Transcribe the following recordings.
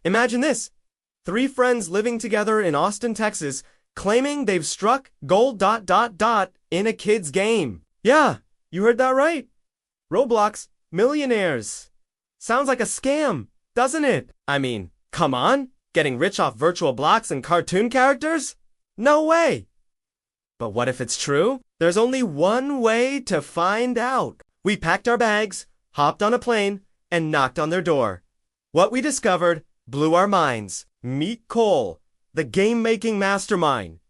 Imagine this. Three friends living together in Austin, Texas, claiming they've struck gold in a kid's game. Yeah, you heard that right. Roblox, millionaires. Sounds like a scam, doesn't it? I mean, come on, getting rich off virtual blocks and cartoon characters? No way. But what if it's true? There's only one way to find out. We packed our bags, hopped on a plane, and knocked on their door. What we discovered blew our minds. Meet Cole, the game-making mastermind.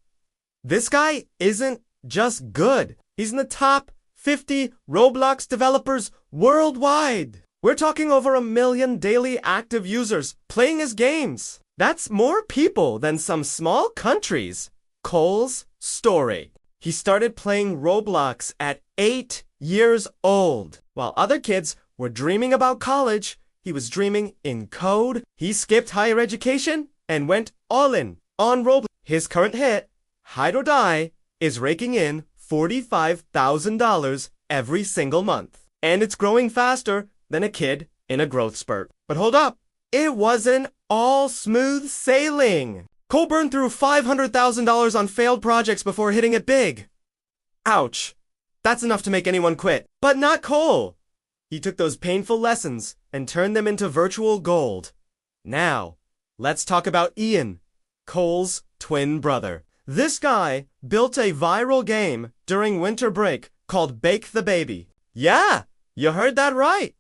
This guy isn't just good. He's in the top 50 Roblox developers worldwide. We're talking over 1 million daily active users playing his games. That's more people than some small countries. Cole's story. He started playing Roblox at 8 years old. While other kids were dreaming about college, he was dreaming in code. He skipped higher education and went all in on Roblox. His current hit, Hide or Die, is raking in $45,000 every single month. And it's growing faster than a kid in a growth spurt. But hold up, it wasn't all smooth sailing. Cole burned through $500,000 on failed projects before hitting it big. Ouch. That's enough to make anyone quit. But not Cole. He took those painful lessons and turned them into virtual gold. Now, let's talk about Ian, Cole's twin brother. This guy built a viral game during winter break called Bake the Baby. Yeah, you heard that right.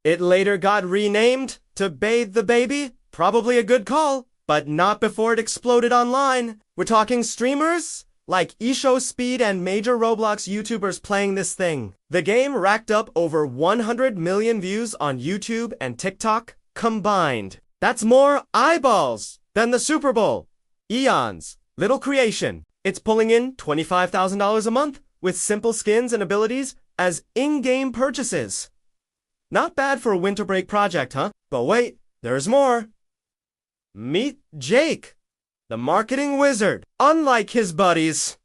It later got renamed to Bathe the Baby. Probably a good call, but not before it exploded online. We're talking streamers like EshoSpeed and major Roblox YouTubers playing this thing. The game racked up over 100 million views on YouTube and TikTok combined. That's more eyeballs than the Super Bowl. Eon's little creation. It's pulling in $25,000 a month with simple skins and abilities as in-game purchases. Not bad for a winter break project, huh? But wait, there's more. Meet Jake, the marketing wizard. Unlike his buddies,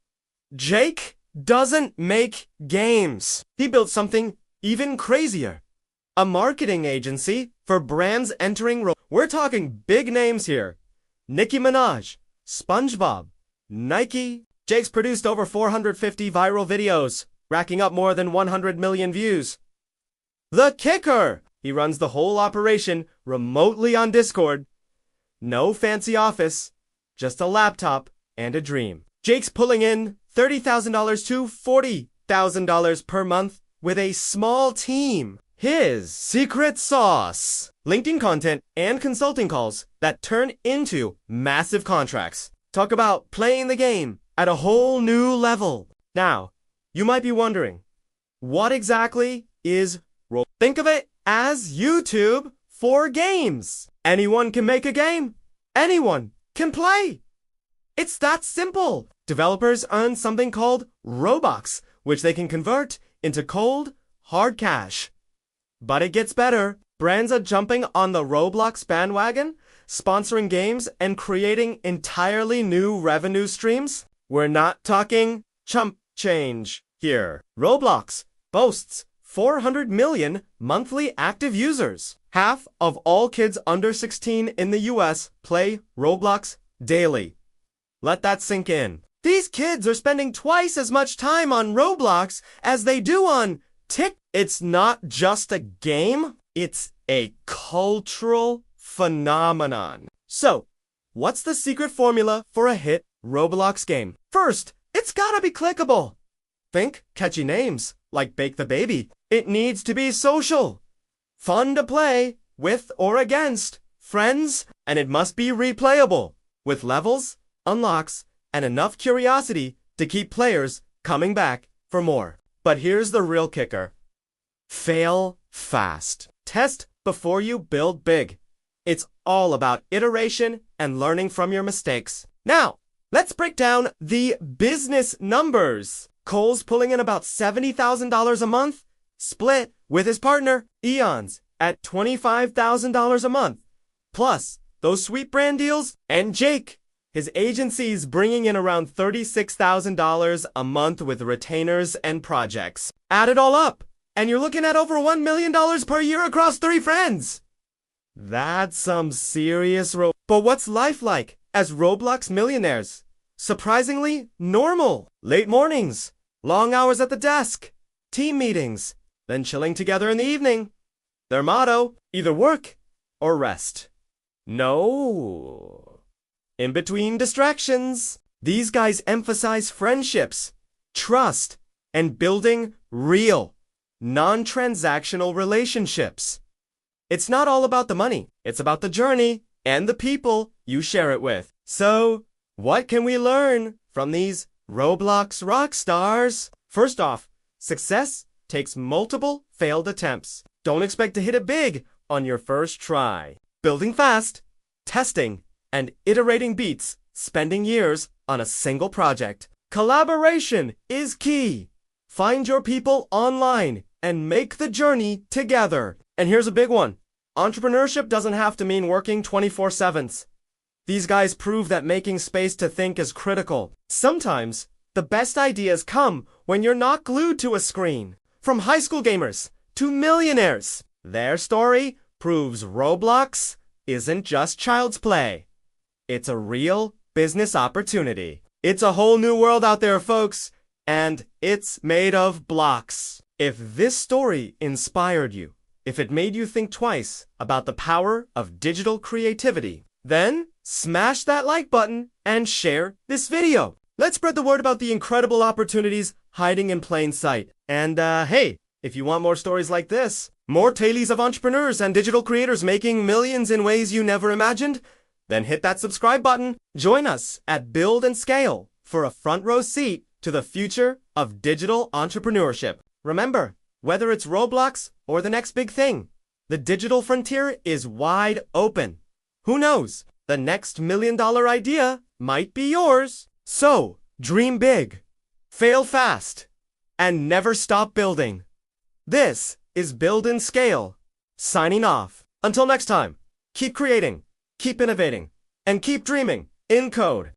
Jake doesn't make games. He built something even crazier. A marketing agency for brands entering We're talking big names here. Nicki Minaj, SpongeBob, Nike. Jake's produced over 450 viral videos, racking up more than 100 million views. The kicker! He runs the whole operation remotely on Discord. No fancy office, just a laptop and a dream. Jake's pulling in $30,000 to $40,000 per month with a small team. His secret sauce: LinkedIn content and consulting calls that turn into massive contracts. Talk about playing the game at a whole new level. Now, you might be wondering, what exactly is Roblox? Think of it as YouTube for games. Anyone can make a game. Anyone can play. It's that simple. Developers earn something called Robux, which they can convert into cold, hard cash. But it gets better. Brands are jumping on the Roblox bandwagon, sponsoring games and creating entirely new revenue streams. We're not talking chump change here. Roblox boasts 400 million monthly active users. Half of all kids under 16 in the US play Roblox daily. Let that sink in. These kids are spending twice as much time on Roblox as they do on TikTok. It's not just a game, it's a cultural phenomenon. So, what's the secret formula for a hit Roblox game? First, it's gotta be clickable. Think catchy names like Bake the Baby. It needs to be social, fun to play with or against friends, and it must be replayable with levels, unlocks, and enough curiosity to keep players coming back for more. But here's the real kicker. Fail fast. Test before you build big. It's all about iteration and learning from your mistakes. Now, let's break down the business numbers. Cole's pulling in about $70,000 a month, split with his partner, Eon's, at $25,000 a month. Plus, those sweet brand deals, and Jake, his agency's bringing in around $36,000 a month with retainers and projects. Add it all up, and you're looking at over $1 million per year across 3 friends. That's some serious But what's life like as Roblox millionaires? Surprisingly normal. Late mornings, long hours at the desk, team meetings, then chilling together in the evening. Their motto, either work or rest. No. In between distractions. These guys emphasize friendships, trust, and building real, non-transactional relationships. It's not all about the money. It's about the journey and the people you share it with. So, what can we learn from these Roblox rock stars? First off, success takes multiple failed attempts. Don't expect to hit it big on your first try. Building fast, testing, and iterating beats spending years on a single project. Collaboration is key. Find your people online and make the journey together. And here's a big one. Entrepreneurship doesn't have to mean working 24/7. These guys prove that making space to think is critical. Sometimes, the best ideas come when you're not glued to a screen. From high school gamers to millionaires, their story proves Roblox isn't just child's play. It's a real business opportunity. It's a whole new world out there, folks, and it's made of blocks. If this story inspired you, if it made you think twice about the power of digital creativity, then smash that like button and share this video. Let's spread the word about the incredible opportunities hiding in plain sight. And hey, if you want more stories like this, more tales of entrepreneurs and digital creators making millions in ways you never imagined, then hit that subscribe button. Join us at Build and Scale for a front row seat to the future of digital entrepreneurship. Remember, whether it's Roblox or the next big thing, the digital frontier is wide open. Who knows? The next $1 million idea might be yours. So, dream big, fail fast, and never stop building. This is Build and Scale, signing off. Until next time, keep creating, keep innovating, and keep dreaming in code.